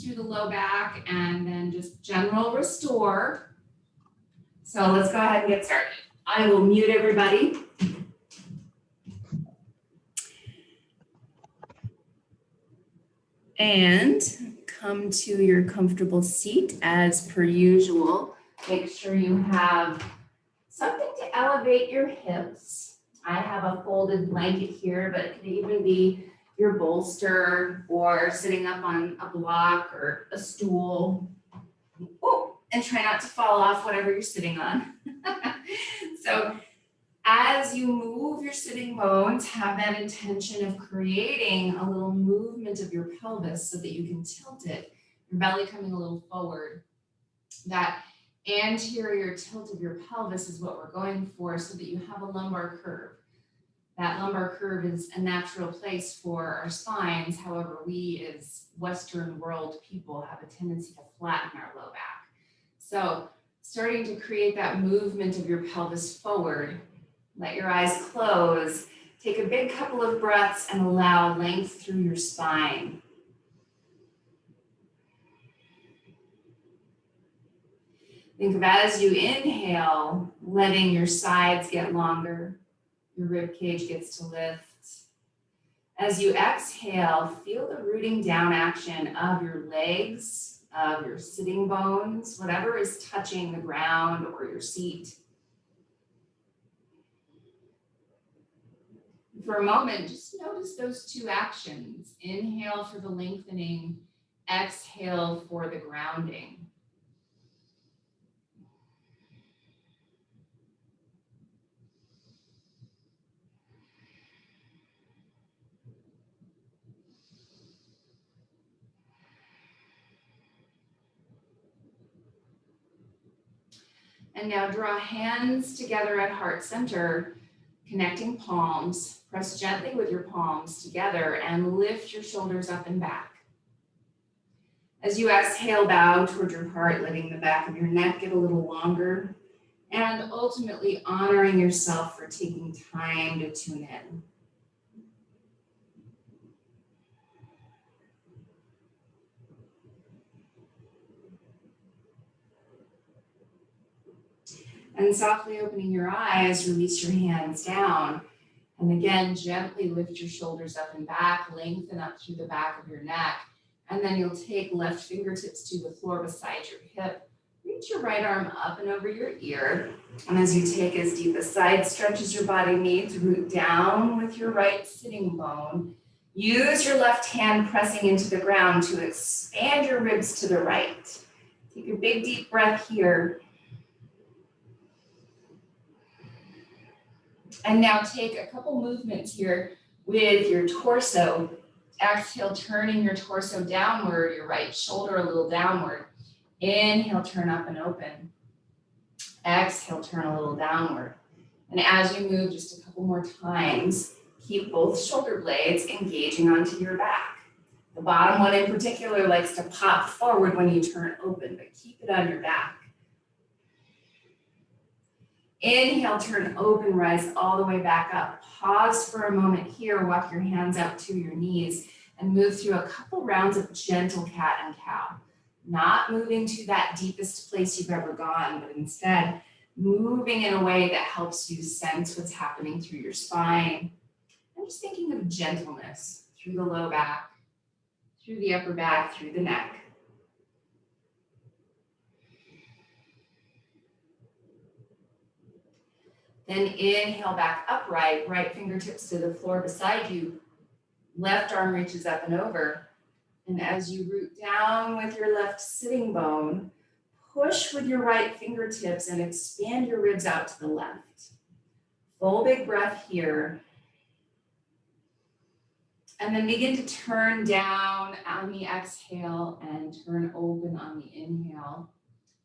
through the low back, and then just general restore. So let's go ahead and get started. I will mute everybody. And come to your comfortable seat as per usual. Make sure you have something to elevate your hips. I have a folded blanket here, but it could even be your bolster or sitting up on a block or a stool. Oh, and try not to fall off whatever you're sitting on. So as you move your sitting bones, have that intention of creating a little movement of your pelvis so that you can tilt it, your belly coming a little forward. That anterior tilt of your pelvis is what we're going for so that you have a lumbar curve. That lumbar curve is a natural place for our spines. However, we as Western world people have a tendency to flatten our low back. So starting to create that movement of your pelvis forward. Let your eyes close. Take a big couple of breaths and allow length through your spine. Think of as you inhale, letting your sides get longer, your rib cage gets to lift. As you exhale, feel the rooting down action of your legs, of your sitting bones, whatever is touching the ground or your seat. For a moment, just notice those two actions. Inhale for the lengthening, exhale for the grounding. And now draw hands together at heart center, connecting palms. Press gently with your palms together and lift your shoulders up and back. As you exhale, bow toward your heart, letting the back of your neck get a little longer, and ultimately honoring yourself for taking time to tune in. And softly opening your eyes, release your hands down. And again, gently lift your shoulders up and back, lengthen up through the back of your neck. And then you'll take left fingertips to the floor beside your hip. Reach your right arm up and over your ear. And as you take as deep a side stretch as your body needs, root down with your right sitting bone. Use your left hand pressing into the ground to expand your ribs to the right. Take a big deep breath here. And now take a couple movements here with your torso. Exhale, turning your torso downward, your right shoulder a little downward. Inhale, turn up and open. Exhale, turn a little downward. And as you move just a couple more times, keep both shoulder blades engaging onto your back. The bottom one in particular likes to pop forward when you turn open, but keep it on your back. Inhale, turn open, rise all the way back up. Pause for a moment here, walk your hands up to your knees and move through a couple rounds of gentle cat and cow. Not moving to that deepest place you've ever gone, but instead moving in a way that helps you sense what's happening through your spine. And just thinking of gentleness through the low back, through the upper back, through the neck. Then inhale back upright, right fingertips to the floor beside you. Left arm reaches up and over. And as you root down with your left sitting bone, push with your right fingertips and expand your ribs out to the left. Full big breath here. And then begin to turn down on the exhale and turn open on the inhale.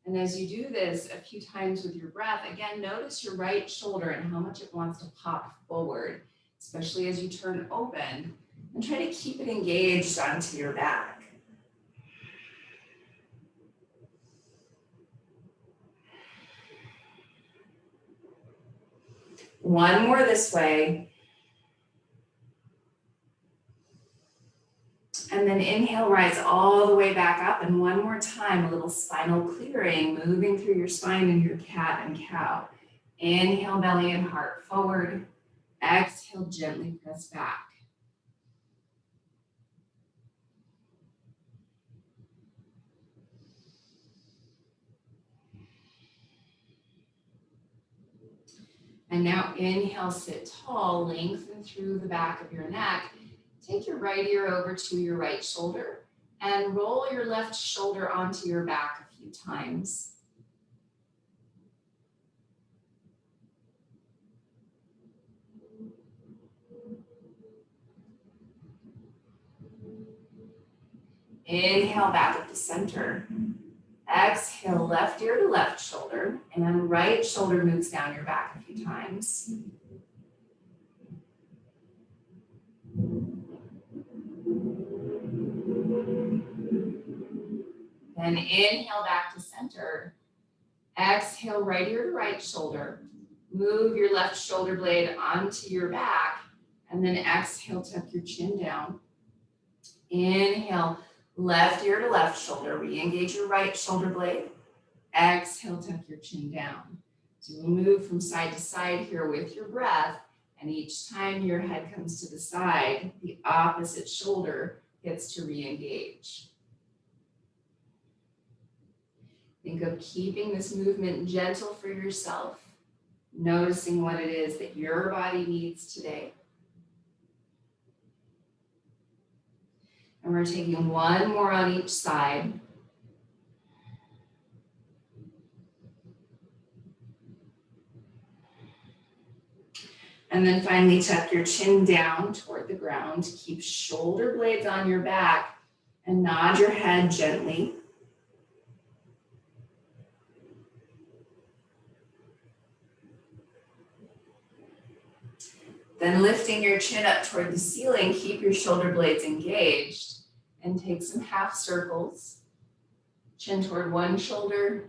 And as you do this a few times with your breath, again, notice your right shoulder and how much it wants to pop forward, especially as you turn open, and try to keep it engaged onto your back. One more this way. And then inhale, rise all the way back up. And one more time, a little spinal clearing, moving through your spine in your cat and cow. Inhale, belly and heart forward. Exhale, gently press back. And now inhale, sit tall, lengthen through the back of your neck. Take your right ear over to your right shoulder and roll your left shoulder onto your back a few times. Inhale, back up to center. Exhale, left ear to left shoulder, and right shoulder moves down your back a few times. Then inhale, back to center. Exhale, right ear to right shoulder. Move your left shoulder blade onto your back, and then exhale, tuck your chin down. Inhale, left ear to left shoulder. Re-engage your right shoulder blade. Exhale, tuck your chin down. So we'll move from side to side here with your breath, and each time your head comes to the side, the opposite shoulder gets to re-engage. Think of keeping this movement gentle for yourself, noticing what it is that your body needs today. And we're taking one more on each side. And then finally tuck your chin down toward the ground. Keep shoulder blades on your back and nod your head gently. Then lifting your chin up toward the ceiling, keep your shoulder blades engaged and take some half circles. Chin toward one shoulder,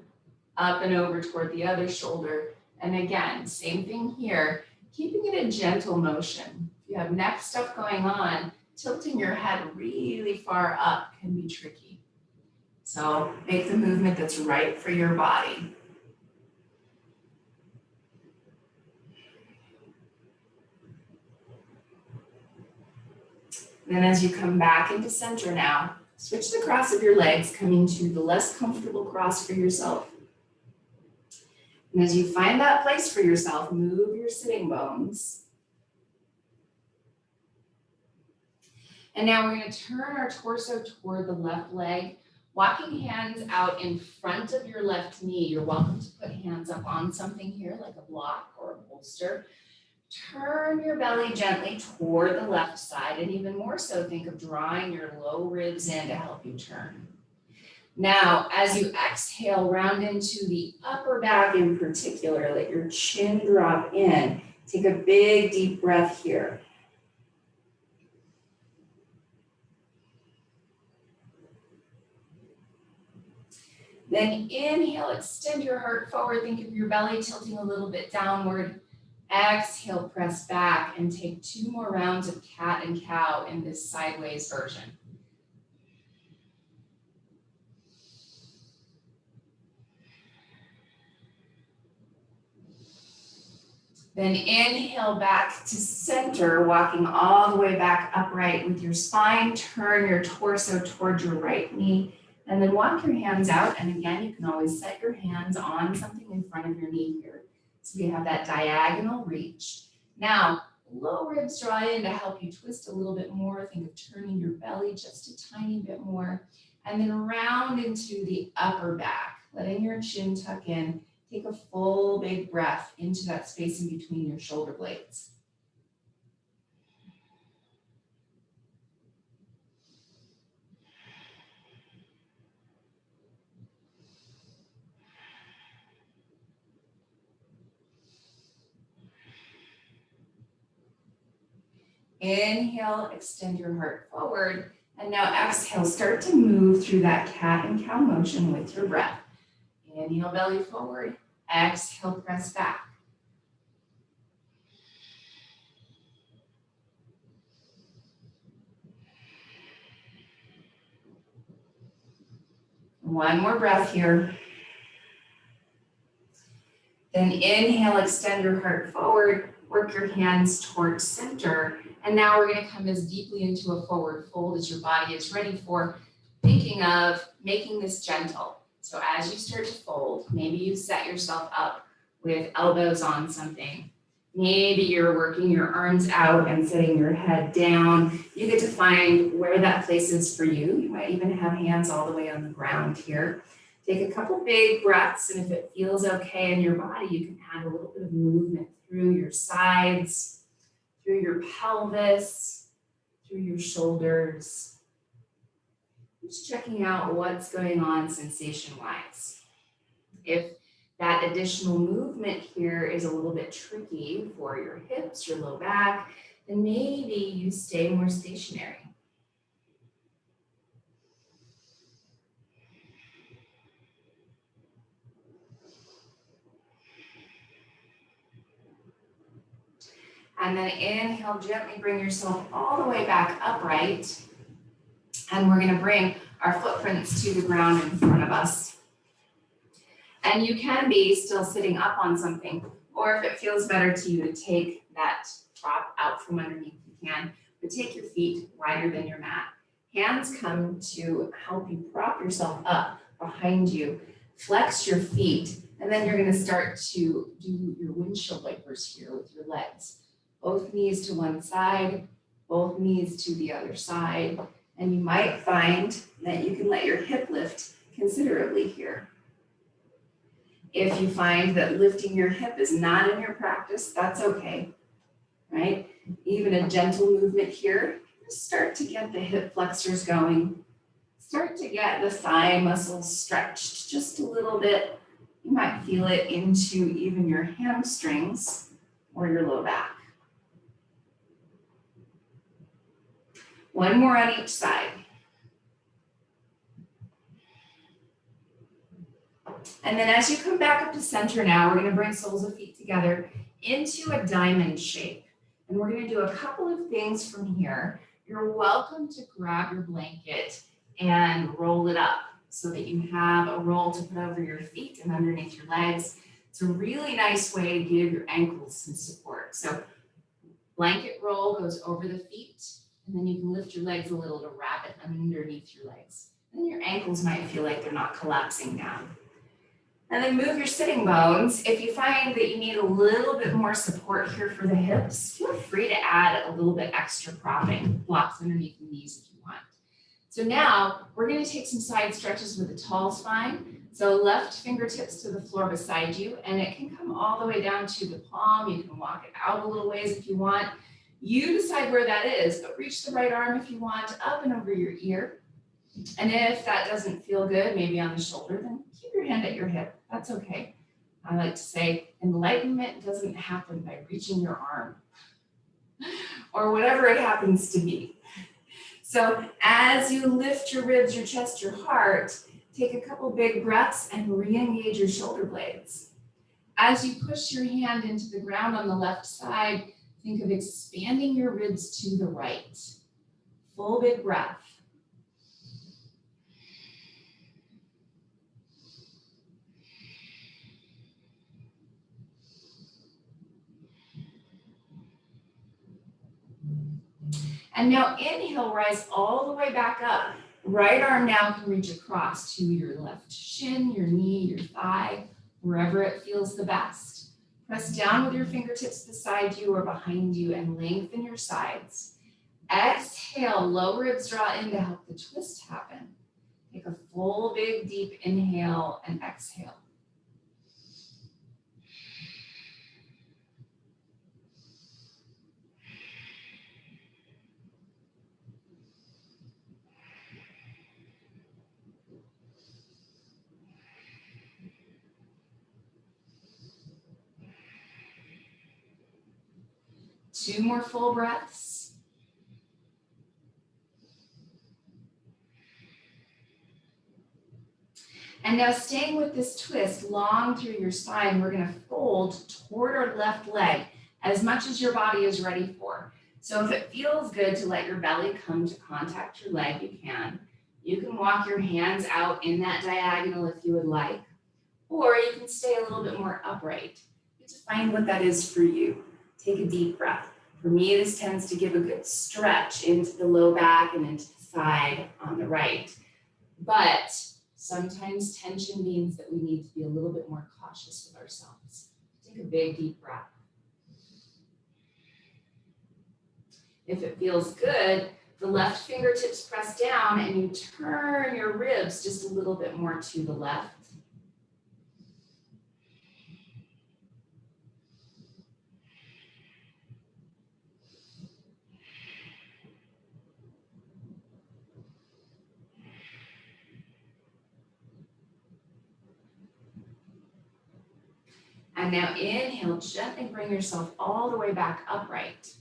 up and over toward the other shoulder. And again, same thing here, keeping it a gentle motion. If you have neck stuff going on, tilting your head really far up can be tricky. So make the movement that's right for your body. Then as you come back into center now, switch the cross of your legs, coming to the less comfortable cross for yourself. And as you find that place for yourself, move your sitting bones. And now we're going to turn our torso toward the left leg, walking hands out in front of your left knee. You're welcome to put hands up on something here, like a block or a bolster. Turn your belly gently toward the left side, and even more so, think of drawing your low ribs in to help you turn. Now, as you exhale, round into the upper back in particular, let your chin drop in. Take a big, deep breath here. Then inhale, extend your heart forward. Think of your belly tilting a little bit downward. Exhale, press back, and take 2 more rounds of cat and cow in this sideways version. Then inhale back to center, walking all the way back upright with your spine. Turn your torso towards your right knee, and then walk your hands out. And again, you can always set your hands on something in front of your knee here. So we have that diagonal reach. Now, low ribs draw in to help you twist a little bit more. Think of turning your belly just a tiny bit more. And then round into the upper back, letting your chin tuck in. Take a full big breath into that space in between your shoulder blades. Inhale, extend your heart forward. And now exhale, start to move through that cat and cow motion with your breath. Inhale, belly forward. Exhale, press back. One more breath here. Then inhale, extend your heart forward, work your hands towards center. And now we're going to come as deeply into a forward fold as your body is ready for, thinking of making this gentle. So as you start to fold, maybe you set yourself up with elbows on something. Maybe you're working your arms out and setting your head down. You get to find where that place is for you. You might even have hands all the way on the ground here. Take a couple big breaths, and if it feels okay in your body, you can add a little bit of movement through your sides, through your pelvis, through your shoulders. Just checking out what's going on sensation-wise. If that additional movement here is a little bit tricky for your hips, your low back, then maybe you stay more stationary. And then inhale, gently bring yourself all the way back upright. And we're going to bring our footprints to the ground in front of us. And you can be still sitting up on something, or if it feels better to you to take that prop out from underneath, you can, but take your feet wider than your mat. Hands come to help you prop yourself up behind you. Flex your feet, and then you're going to start to do your windshield wipers here with your legs. Both knees to one side, both knees to the other side. And you might find that you can let your hip lift considerably here. If you find that lifting your hip is not in your practice, that's okay, right? Even a gentle movement here, start to get the hip flexors going. Start to get the thigh muscles stretched just a little bit. You might feel it into even your hamstrings or your low back. One more on each side. And then as you come back up to center now, we're going to bring soles of feet together into a diamond shape. And we're going to do a couple of things from here. You're welcome to grab your blanket and roll it up so that you have a roll to put over your feet and underneath your legs. It's a really nice way to give your ankles some support. So blanket roll goes over the feet, and then you can lift your legs a little to wrap it underneath your legs. And then your ankles might feel like they're not collapsing down. And then move your sitting bones. If you find that you need a little bit more support here for the hips, feel free to add a little bit extra propping, blocks underneath the knees if you want. So now we're going to take some side stretches with a tall spine. So left fingertips to the floor beside you, and it can come all the way down to the palm. You can walk it out a little ways if you want. You decide where that is, but reach the right arm if you want, up and over your ear. And if that doesn't feel good, maybe on the shoulder, then keep your hand at your hip. That's okay. I like to say enlightenment doesn't happen by reaching your arm or whatever it happens to be. So as you lift your ribs, your chest, your heart, take a couple big breaths and re-engage your shoulder blades. As you push your hand into the ground on the left side, think of expanding your ribs to the right. Full big breath. And now inhale, rise all the way back up. Right arm now can reach across to your left shin, your knee, your thigh, wherever it feels the best. Press down with your fingertips beside you or behind you and lengthen your sides. Exhale, lower ribs draw in to help the twist happen. Take a full, big, deep inhale and exhale. Two more full breaths. And now staying with this twist long through your spine, we're going to fold toward our left leg as much as your body is ready for. So if it feels good to let your belly come to contact your leg, you can. You can walk your hands out in that diagonal if you would like, or you can stay a little bit more upright. You have to find what that is for you. Take a deep breath. For me, this tends to give a good stretch into the low back and into the side on the right. But sometimes tension means that we need to be a little bit more cautious with ourselves. Take a big, deep breath. If it feels good, the left fingertips press down and you turn your ribs just a little bit more to the left. And now inhale, gently bring yourself all the way back upright.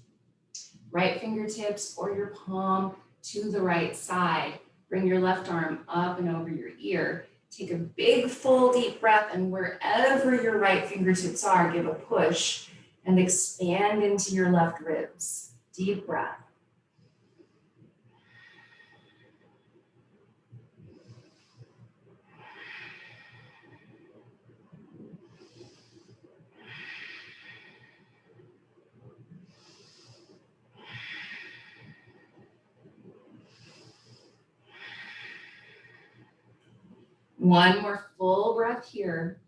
Right fingertips or your palm to the right side. Bring your left arm up and over your ear. Take a big, full, deep breath, and wherever your right fingertips are, give a push and expand into your left ribs. Deep breath. One more full breath here.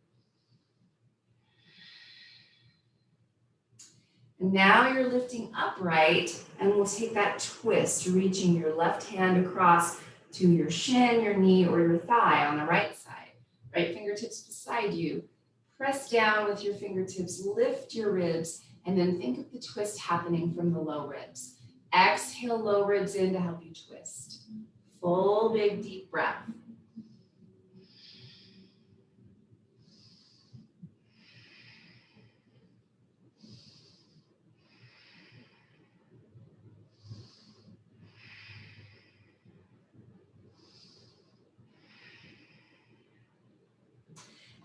And now you're lifting upright, and we'll take that twist, reaching your left hand across to your shin, your knee, or your thigh on the right side. Right fingertips beside you. Press down with your fingertips, lift your ribs, and then think of the twist happening from the low ribs. Exhale, low ribs in to help you twist. Full, big, deep breath.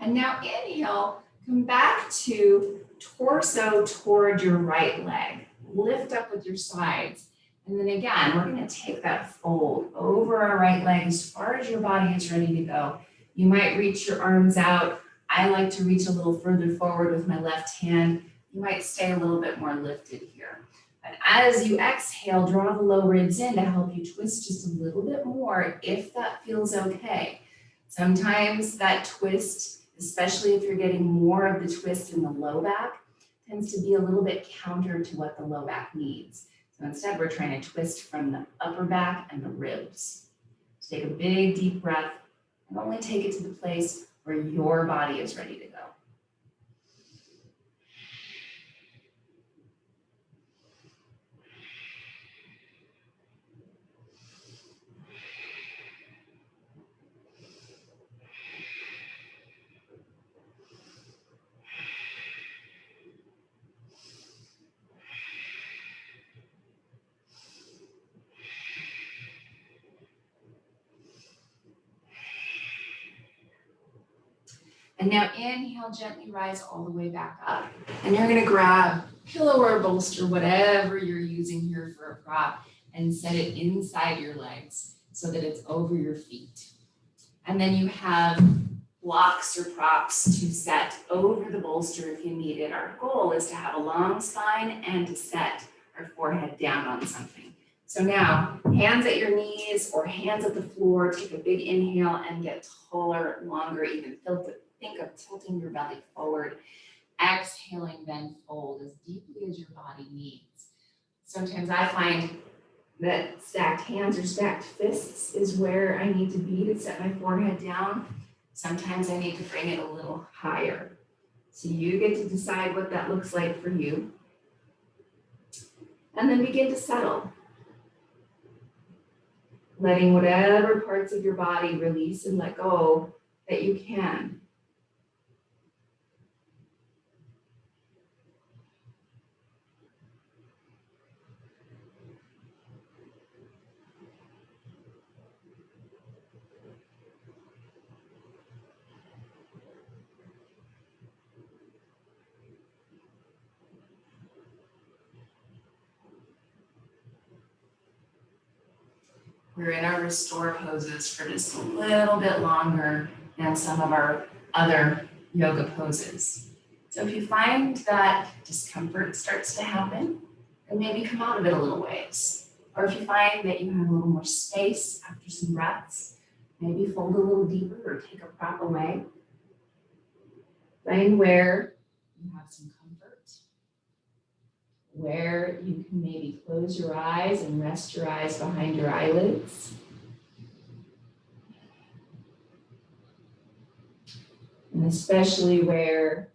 And now inhale, come back to torso toward your right leg. Lift up with your sides. And then again, we're going to take that fold over our right leg as far as your body is ready to go. You might reach your arms out. I like to reach a little further forward with my left hand. You might stay a little bit more lifted here. But as you exhale, draw the low ribs in to help you twist just a little bit more if that feels okay. Sometimes that twist, especially if you're getting more of the twist in the low back, tends to be a little bit counter to what the low back needs. So instead, we're trying to twist from the upper back and the ribs. So take a big, deep breath and only take it to the place where your body is ready to go. And now inhale, gently rise all the way back up. And you're gonna grab pillow or bolster, whatever you're using here for a prop, and set it inside your legs so that it's over your feet. And then you have blocks or props to set over the bolster if you need it. Our goal is to have a long spine and to set our forehead down on something. So now, hands at your knees or hands at the floor, take a big inhale and get taller, longer, even think of tilting your belly forward. Exhaling, then fold as deeply as your body needs. Sometimes I find that stacked hands or stacked fists is where I need to be to set my forehead down. Sometimes I need to bring it a little higher. So you get to decide what that looks like for you. And then begin to settle. Letting whatever parts of your body release and let go that you can. we're in our restore poses for just a little bit longer than some of our other yoga poses. So if you find that discomfort starts to happen, then maybe come out of it a little ways. Or if you find that you have a little more space after some breaths, maybe fold a little deeper or take a prop away. Find where you have some comfort, where you can maybe close your eyes and rest your eyes behind your eyelids. And especially where,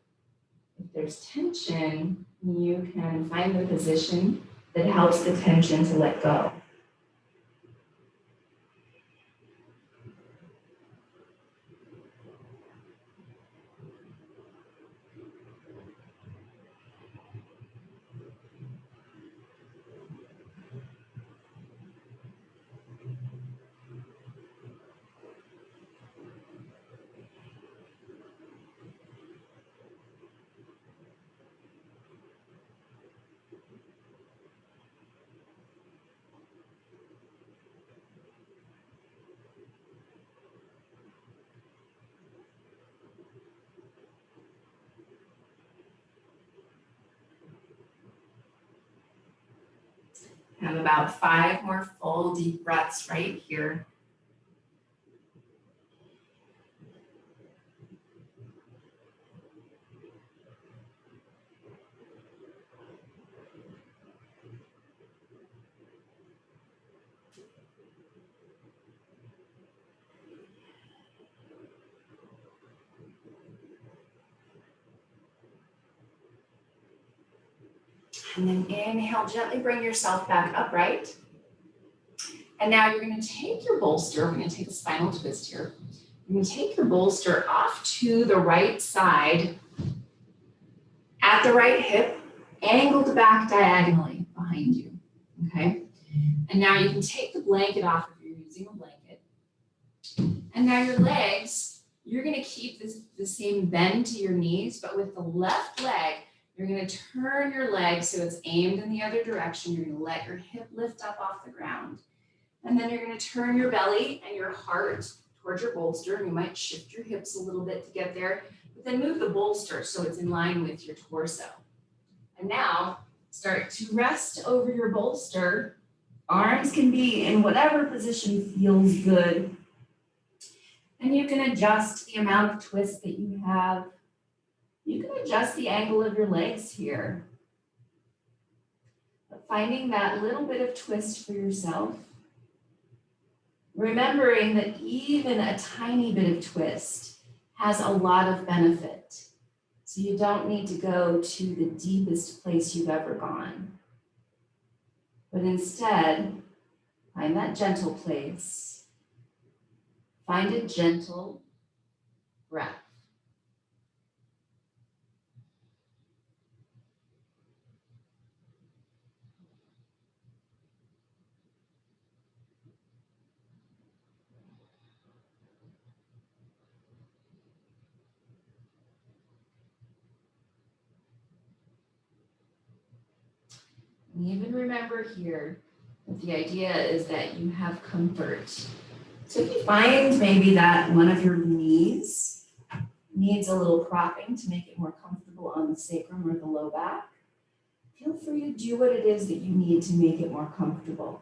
if there's tension, you can find the position that helps the tension to let go. Have about 5 more full deep breaths right here. And then inhale, gently bring yourself back upright. And now you're going to take your bolster, we're going to take a spinal twist here. You're going to take your bolster off to the right side at the right hip, angled back diagonally behind you, okay? And now you can take the blanket off if you're using a blanket. And now your legs, you're going to keep the same bend to your knees, but with the left leg, you're going to turn your leg so it's aimed in the other direction. You're going to let your hip lift up off the ground. And then you're going to turn your belly and your heart towards your bolster. You might shift your hips a little bit to get there, but then move the bolster so it's in line with your torso. And now start to rest over your bolster. Arms can be in whatever position feels good. And you can adjust the amount of twist that you have. You can adjust the angle of your legs here. But finding that little bit of twist for yourself. Remembering that even a tiny bit of twist has a lot of benefit. So you don't need to go to the deepest place you've ever gone. But instead, find that gentle place. Find a gentle breath. And even remember here that the idea is that you have comfort. So if you find maybe that one of your knees needs a little propping to make it more comfortable on the sacrum or the low back, feel free to do what it is that you need to make it more comfortable.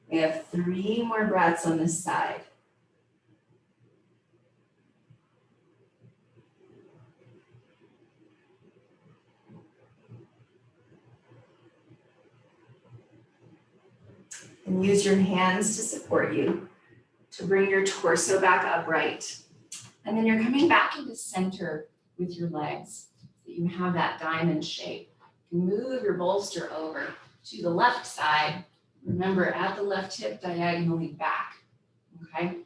We have 3 more breaths on this side. And And use your hands to support you, to bring your torso back upright. And then you're coming back into center with your legs, so that you have that diamond shape. You can move your bolster over to the left side. Remember, at the left hip, diagonally back, okay?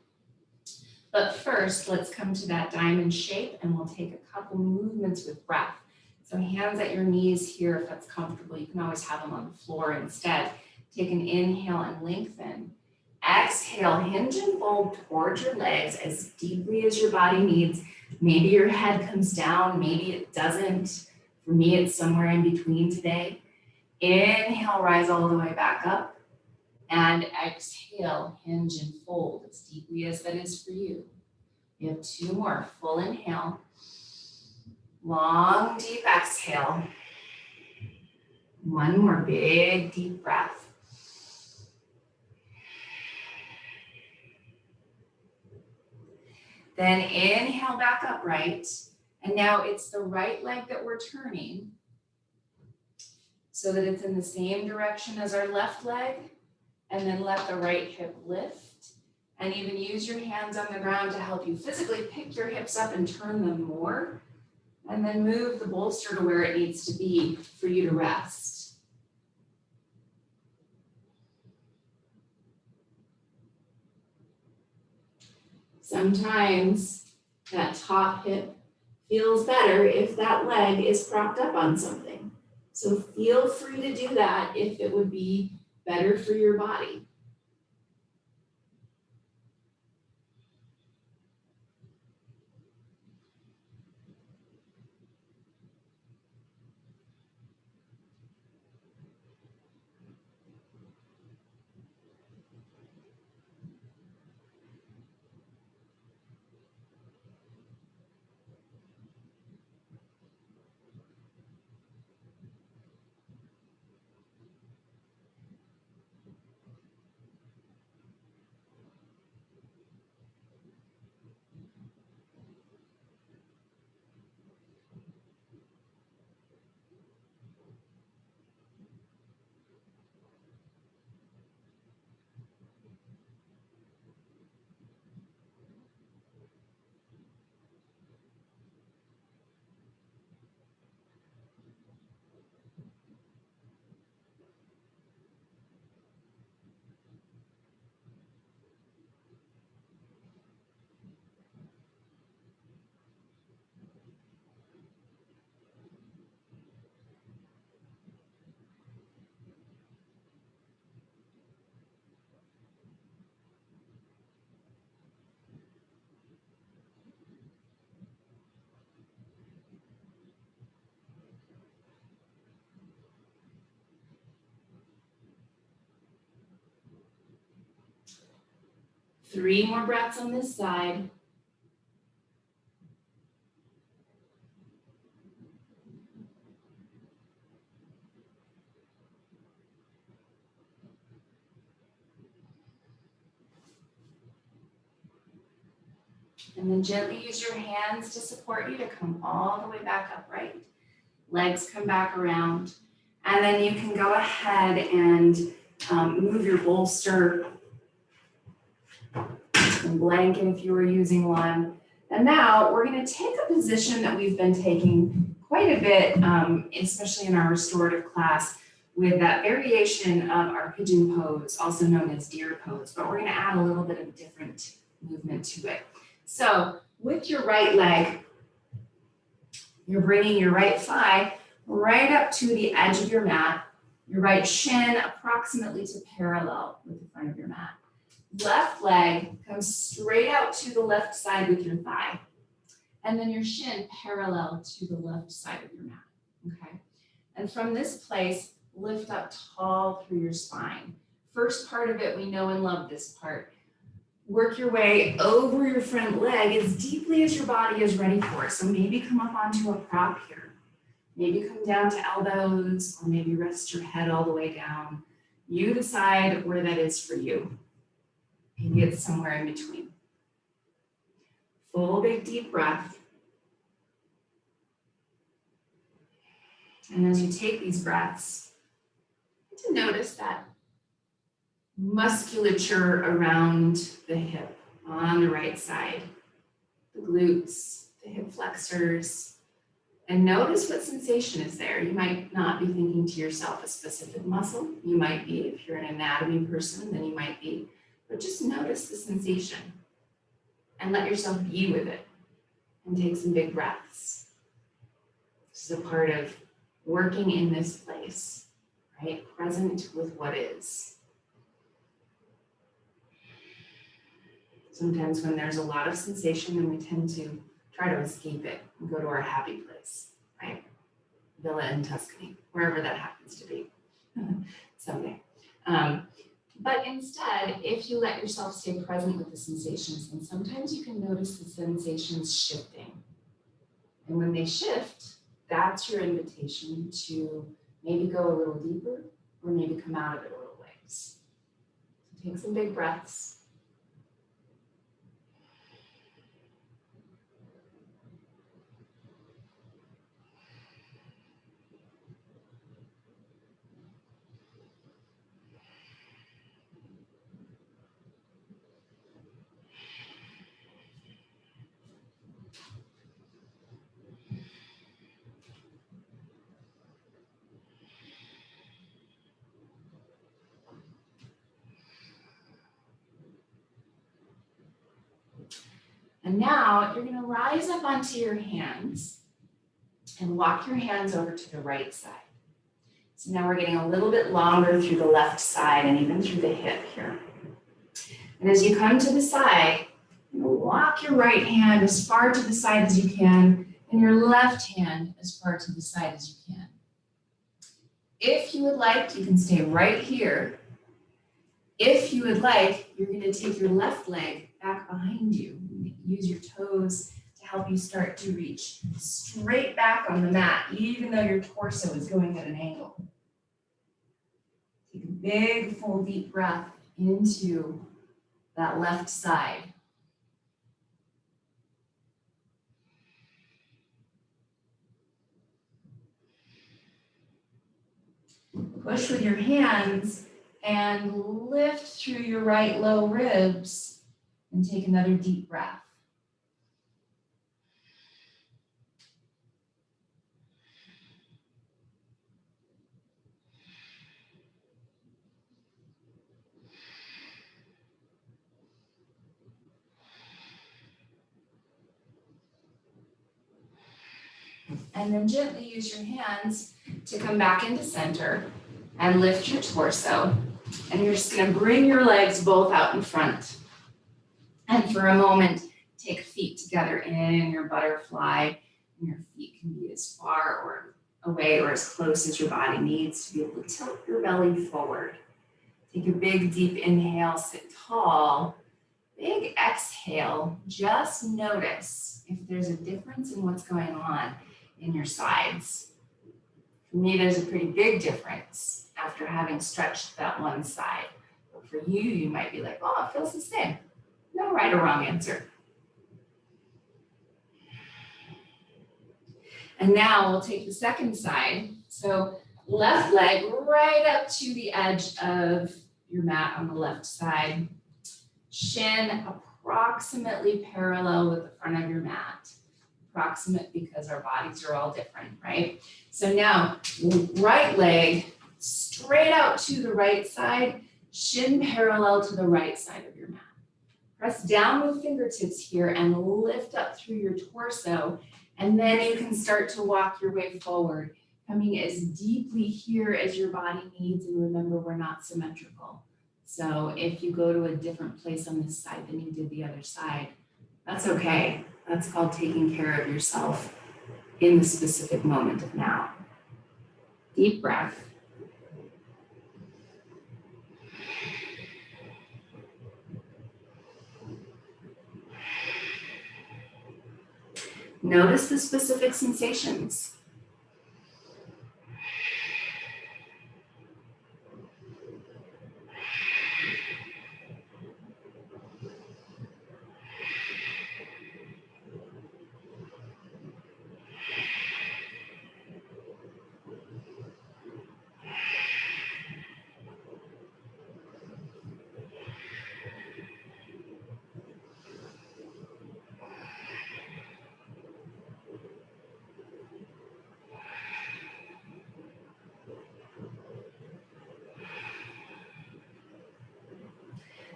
But first, let's come to that diamond shape, and we'll take a couple movements with breath. So hands at your knees here, if that's comfortable. You can always have them on the floor instead. Take an inhale and lengthen. Exhale, hinge and fold towards your legs as deeply as your body needs. Maybe your head comes down, maybe it doesn't. For me, it's somewhere in between today. Inhale, rise all the way back up. And exhale, hinge and fold as deeply as that is for you. You have two more. Full inhale. Long, deep exhale. One more big, deep breath. Then inhale back upright. And now it's the right leg that we're turning so that it's in the same direction as our left leg. And then let the right hip lift. And even use your hands on the ground to help you physically pick your hips up and turn them more. And then move the bolster to where it needs to be for you to rest. Sometimes that top hip feels better if that leg is propped up on something. So feel free to do that if it would be better for your body. Three more breaths on this side. And then gently use your hands to support you to come all the way back upright. Legs come back around. And then you can go ahead and move your bolster and blanket if you were using one. And now we're going to take a position that we've been taking quite a bit, especially in our restorative class, with that variation of our pigeon pose, also known as deer pose, but we're going to add a little bit of different movement to it. So with your right leg, you're bringing your right thigh right up to the edge of your mat, your right shin approximately to parallel with the front of your mat. Left leg comes straight out to the left side with your thigh, and then your shin parallel to the left side of your mat, okay? And from this place, lift up tall through your spine. First part of it, we know and love this part. Work your way over your front leg as deeply as your body is ready for it. So maybe come up onto a prop here. Maybe come down to elbows, or maybe rest your head all the way down. You decide where that is for you. Maybe it's somewhere in between. Full big deep breath. And as you take these breaths, to notice that musculature around the hip on the right side, the glutes, the hip flexors, and notice what sensation is there. You might not be thinking to yourself a specific muscle. You might be, if you're an anatomy person, then you might be, but just notice the sensation and let yourself be with it and take some big breaths. This is a part of working in this place, right? Present with what is. Sometimes when there's a lot of sensation, then we tend to try to escape it and go to our happy place, right? Villa in Tuscany, wherever that happens to be someday. But instead, if you let yourself stay present with the sensations, then sometimes you can notice the sensations shifting. And when they shift, that's your invitation to maybe go a little deeper or maybe come out of it a little ways. So take some big breaths. And now you're going to rise up onto your hands and walk your hands over to the right side. So now we're getting a little bit longer through the left side and even through the hip here. And as you come to the side, walk your right hand as far to the side as you can and your left hand as far to the side as you can. If you would like, you can stay right here. If you would like, you're going to take your left leg back behind you. Use your toes to help you start to reach straight back on the mat, even though your torso is going at an angle. Take a big, full, deep breath into that left side. Push with your hands and lift through your right low ribs and take another deep breath. And then gently use your hands to come back into center and lift your torso. And you're just going to bring your legs both out in front. And for a moment, take feet together in your butterfly. And your feet can be as far or away or as close as your body needs to be able to tilt your belly forward. Take a big, deep inhale, sit tall. Big exhale, just notice if there's a difference in what's going on in your sides. For me, there's a pretty big difference after having stretched that one side. But for you, you might be like, oh, it feels the same. No right or wrong answer. And now we'll take the second side. So left leg right up to the edge of your mat on the left side. Shin approximately parallel with the front of your mat. Approximate because our bodies are all different, right? So now, right leg straight out to the right side, shin parallel to the right side of your mat. Press down with fingertips here and lift up through your torso, and then you can start to walk your way forward, coming as deeply here as your body needs, and remember, we're not symmetrical. So if you go to a different place on this side than you did the other side, that's okay. That's called taking care of yourself in the specific moment of now. Deep breath. Notice the specific sensations.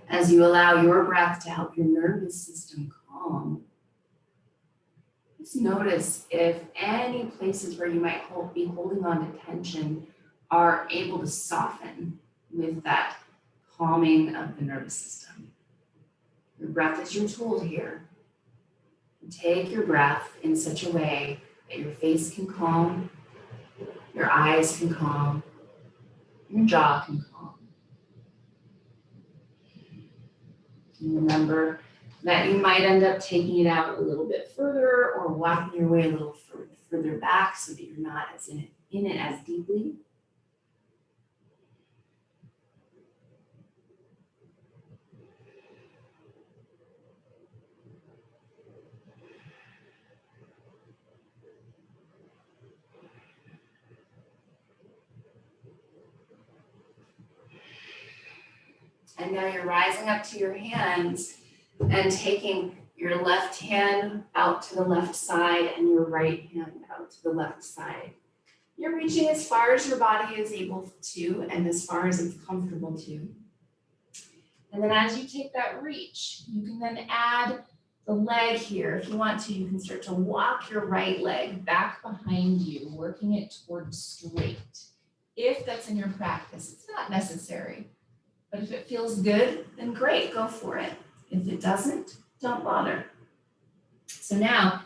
As you allow your breath to help your nervous system calm, just notice if any places where you might be holding on to tension are able to soften with that calming of the nervous system. Your breath is your tool here. Take your breath in such a way that your face can calm, your eyes can calm, your jaw can calm. And remember that you might end up taking it out a little bit further or walking your way a little further back so that you're not as in it as deeply. And now you're rising up to your hands and taking your left hand out to the left side and your right hand out to the left side. You're reaching as far as your body is able to and as far as it's comfortable to. And then as you take that reach, you can then add the leg here. If you want to, you can start to walk your right leg back behind you, working it towards straight. If that's in your practice, it's not necessary. But if it feels good, then great, go for it. If it doesn't, don't bother. So now,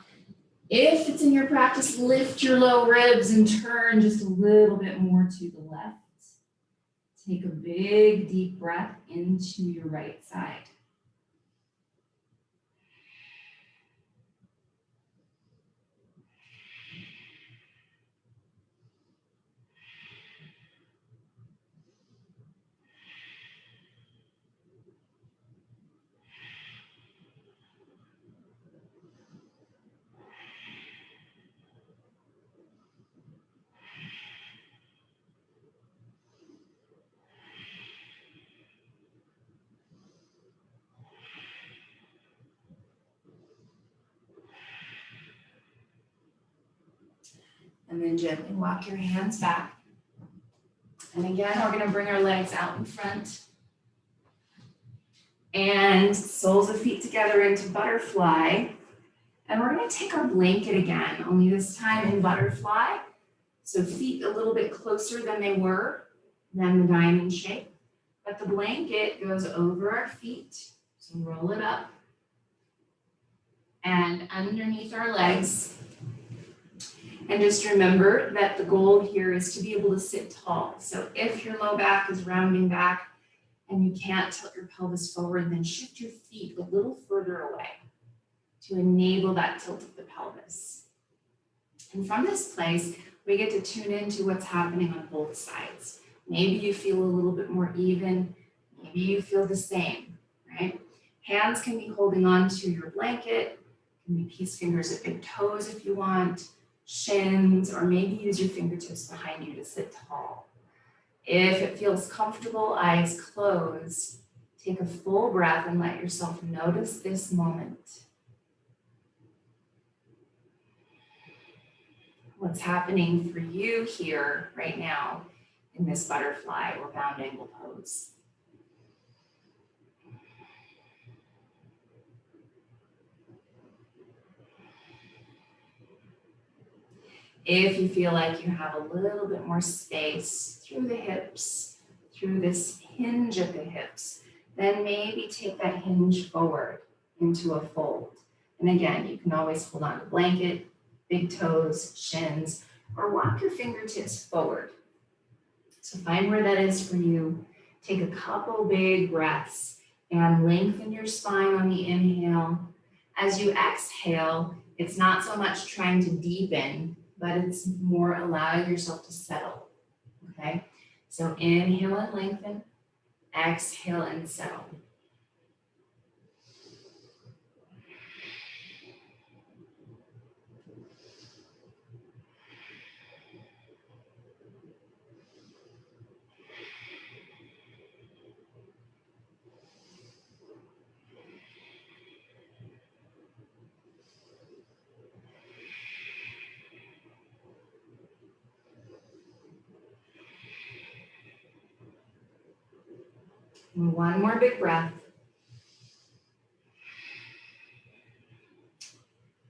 if it's in your practice, lift your low ribs and turn just a little bit more to the left. Take a big, deep breath into your right side. And then gently walk your hands back. And again, we're going to bring our legs out in front. And soles of feet together into butterfly. And we're going to take our blanket again, only this time in butterfly. So feet a little bit closer than they were, than the diamond shape. But the blanket goes over our feet. So roll it up. And underneath our legs. And just remember that the goal here is to be able to sit tall. So if your low back is rounding back and you can't tilt your pelvis forward, then shift your feet a little further away to enable that tilt of the pelvis. And from this place, we get to tune into what's happening on both sides. Maybe you feel a little bit more even, maybe you feel the same, right? Hands can be holding on to your blanket, can be peace fingers at big toes if you want, shins, or maybe use your fingertips behind you to sit tall. If it feels comfortable, eyes closed, take a full breath and let yourself notice this moment. What's happening for you here right now in this butterfly or bound angle pose. If you feel like you have a little bit more space through the hips, through this hinge at the hips, then maybe take that hinge forward into a fold. And again, you can always hold on to the blanket, big toes, shins, or walk your fingertips forward. So find where that is for you. Take a couple big breaths and lengthen your spine on the inhale. As you exhale, it's not so much trying to deepen, but it's more allowing yourself to settle, okay? So inhale and lengthen, exhale and settle. And one more big breath.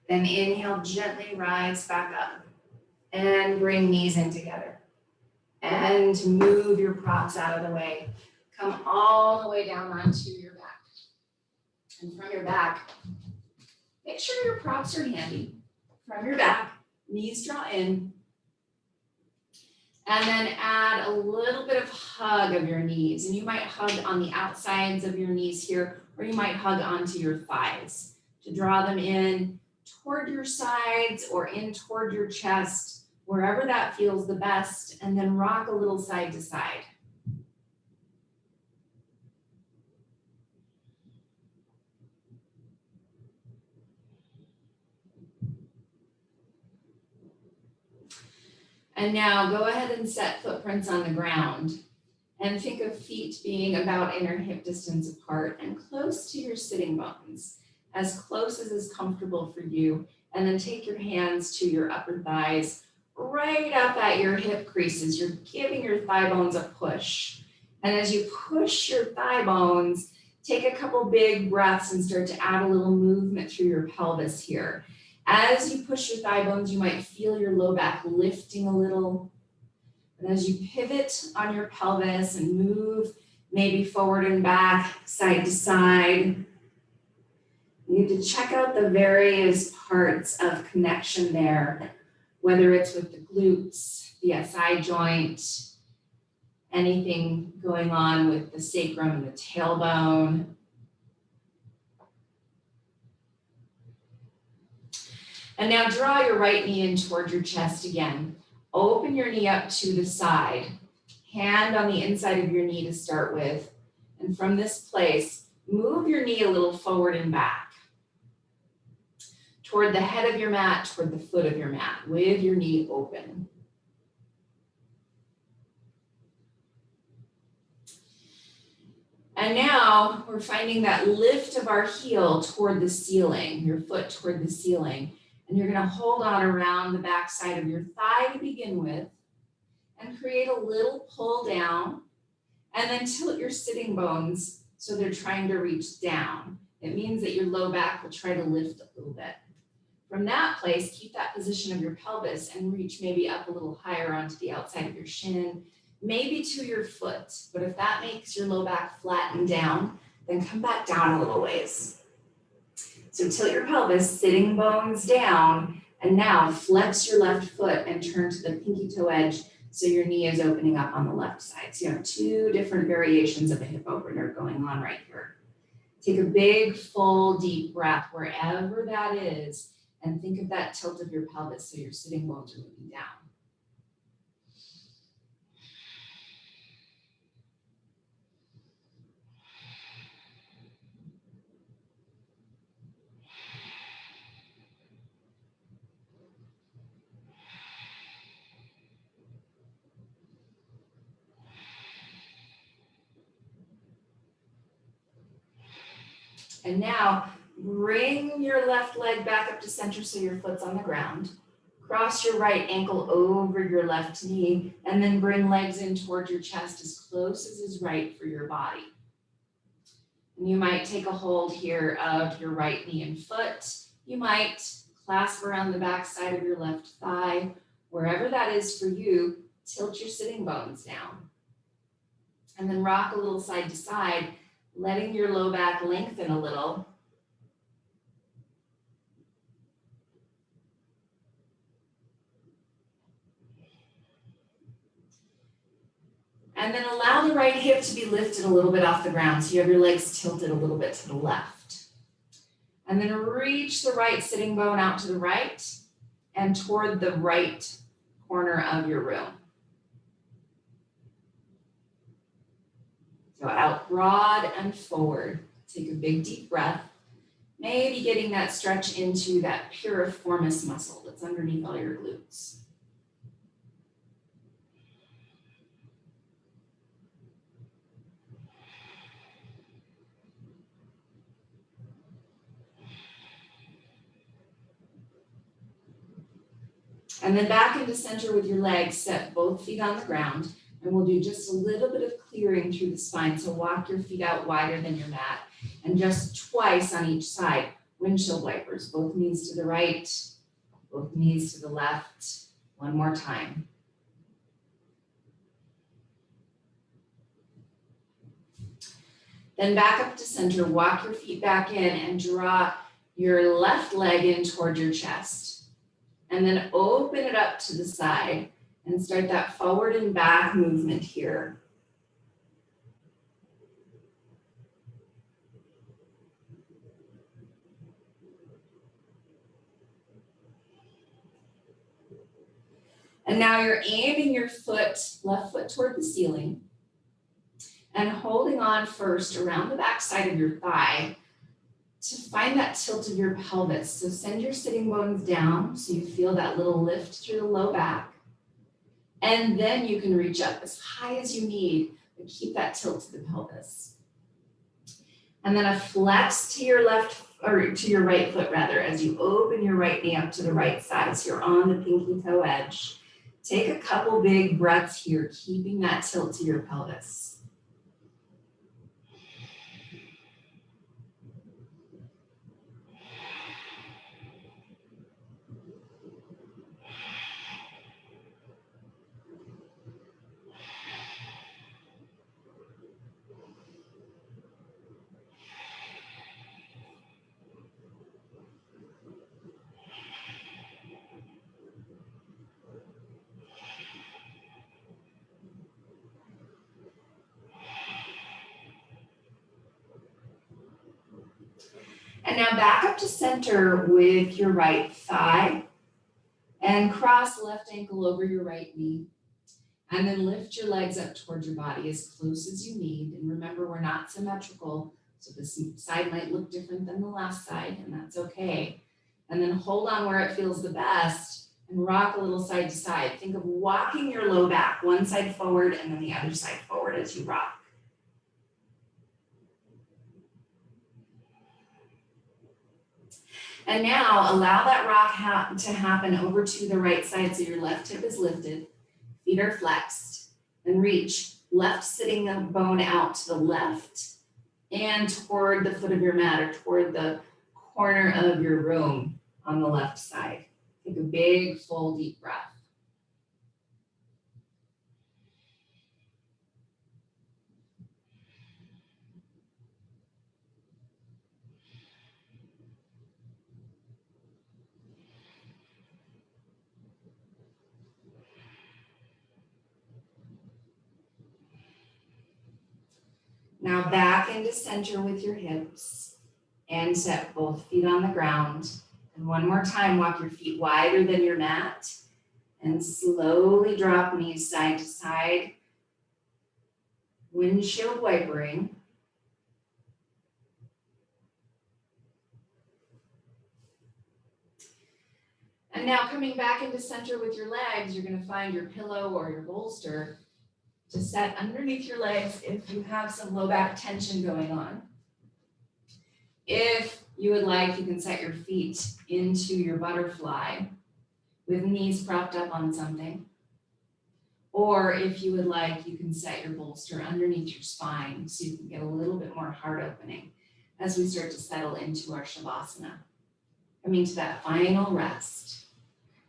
Then inhale, gently rise back up and bring knees in together. And move your props out of the way. Come all the way down onto your back. And from your back, make sure your props are handy. From your back, knees draw in. And then add a little bit of hug of your knees. And you might hug on the outsides of your knees here, or you might hug onto your thighs to draw them in toward your sides or in toward your chest, wherever that feels the best, and then rock a little side to side. And now go ahead and set footprints on the ground and think of feet being about inner hip distance apart and close to your sitting bones, as close as is comfortable for you. And then take your hands to your upper thighs, right up at your hip creases. You're giving your thigh bones a push. And as you push your thigh bones, take a couple big breaths and start to add a little movement through your pelvis here. As you push your thigh bones, you might feel your low back lifting a little. And as you pivot on your pelvis and move maybe forward and back, side to side, you need to check out the various parts of connection there, whether it's with the glutes, the SI joint, anything going on with the sacrum and the tailbone. And now draw your right knee in toward your chest again. Open your knee up to the side. Hand on the inside of your knee to start with. And from this place, move your knee a little forward and back. Toward the head of your mat, toward the foot of your mat, with your knee open. And now we're finding that lift of our heel toward the ceiling, your foot toward the ceiling. And you're going to hold on around the back side of your thigh to begin with and create a little pull down and then tilt your sitting bones so they're trying to reach down. It means that your low back will try to lift a little bit. From that place, keep that position of your pelvis and reach maybe up a little higher onto the outside of your shin, maybe to your foot. But if that makes your low back flatten down, then come back down a little ways. So tilt your pelvis, sitting bones down, and now flex your left foot and turn to the pinky toe edge so your knee is opening up on the left side. So you have two different variations of a hip opener going on right here. Take a big, full, deep breath wherever that is, and think of that tilt of your pelvis so your sitting bones are moving down. And now bring your left leg back up to center so your foot's on the ground. Cross your right ankle over your left knee and then bring legs in toward your chest as close as is right for your body. And you might take a hold here of your right knee and foot. You might clasp around the back side of your left thigh. Wherever that is for you, tilt your sitting bones down. And then rock a little side to side, letting your low back lengthen a little. And then allow the right hip to be lifted a little bit off the ground so you have your legs tilted a little bit to the left. And then reach the right sitting bone out to the right and toward the right corner of your room. So out broad and forward. Take a big deep breath. Maybe getting that stretch into that piriformis muscle that's underneath all your glutes. And then back into center with your legs, set both feet on the ground, and we'll do just a little bit of clearing through the spine. So walk your feet out wider than your mat, and just twice on each side. windshield wipers, both knees to the right, both knees to the left. One more time. Then back up to center, walk your feet back in and draw your left leg in toward your chest. And then open it up to the side and start that forward and back movement here. And now you're aiming your foot, left foot toward the ceiling and holding on first around the back side of your thigh to find that tilt of your pelvis. So send your sitting bones down so you feel that little lift through the low back. And then you can reach up as high as you need, but keep that tilt to the pelvis. And then a flex to your left, or to your right foot rather, as you open your right knee up to the right side. So you're on the pinky toe edge. Take a couple big breaths here, keeping that tilt to your pelvis. And now back up to center with your right thigh and cross left ankle over your right knee. And then lift your legs up towards your body as close as you need. And remember, we're not symmetrical, so this side might look different than the last side, and that's okay. And then hold on where it feels the best and rock a little side to side. Think of walking your low back, one side forward and then the other side forward as you rock. And now allow that rock to happen over to the right side so your left hip is lifted, feet are flexed, and reach left sitting bone out to the left and toward the foot of your mat or toward the corner of your room on the left side. Take a big, full, deep breath. Now back into center with your hips and set both feet on the ground. And one more time, walk your feet wider than your mat and slowly drop knees side to side. Windshield wipering. And now coming back into center with your legs, you're going to find your pillow or your bolster to set underneath your legs if you have some low back tension going on. If you would like, you can set your feet into your butterfly with knees propped up on something. Or if you would like, you can set your bolster underneath your spine so you can get a little bit more heart opening as we start to settle into our Shavasana. Coming to that final rest.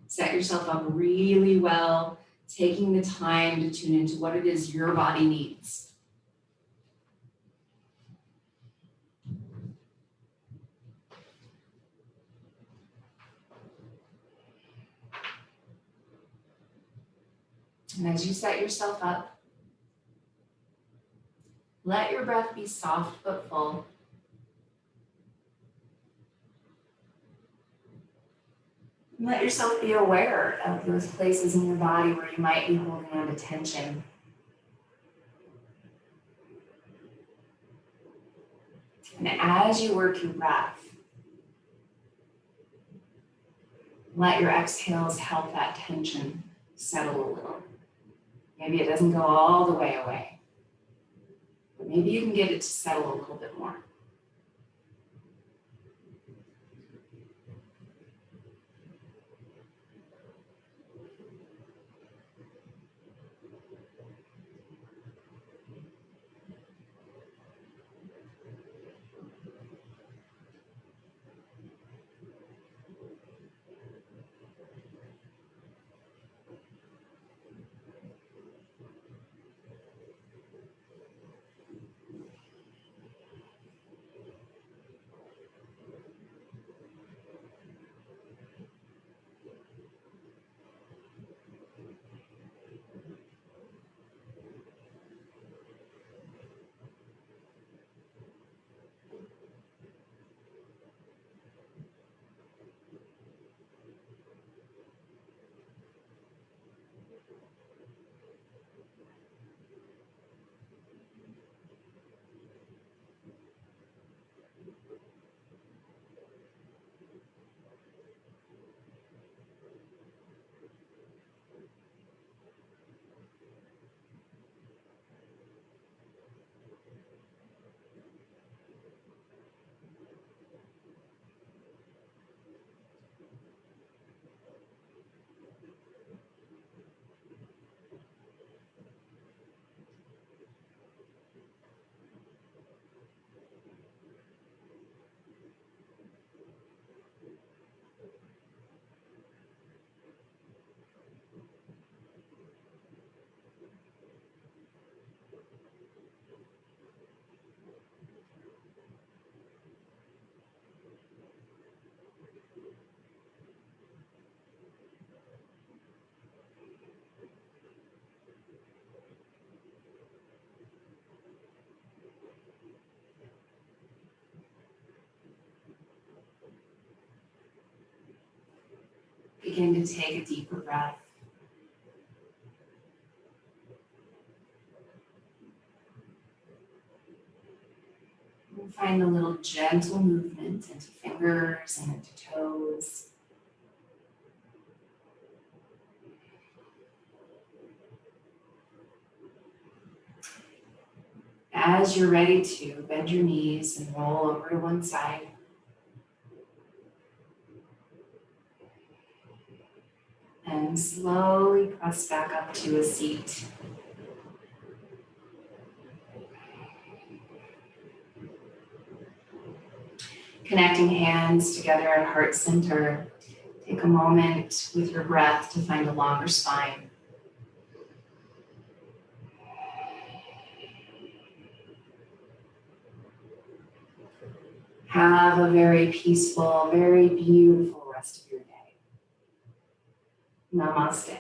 Set yourself up really well, taking the time to tune into what it is your body needs. And as you set yourself up, let your breath be soft but full. Let yourself be aware of those places in your body where you might be holding on to tension. And as you work your breath, let your exhales help that tension settle a little. Maybe it doesn't go all the way away, but maybe you can get it to settle a little bit more. Begin to take a deeper breath. And find a little gentle movement into fingers and into toes. As you're ready to, bend your knees and roll over to one side. And slowly press back up to a seat. Connecting hands together at heart center. Take a moment with your breath to find a longer spine. Have a very peaceful, very beautiful rest of your day. Namaste.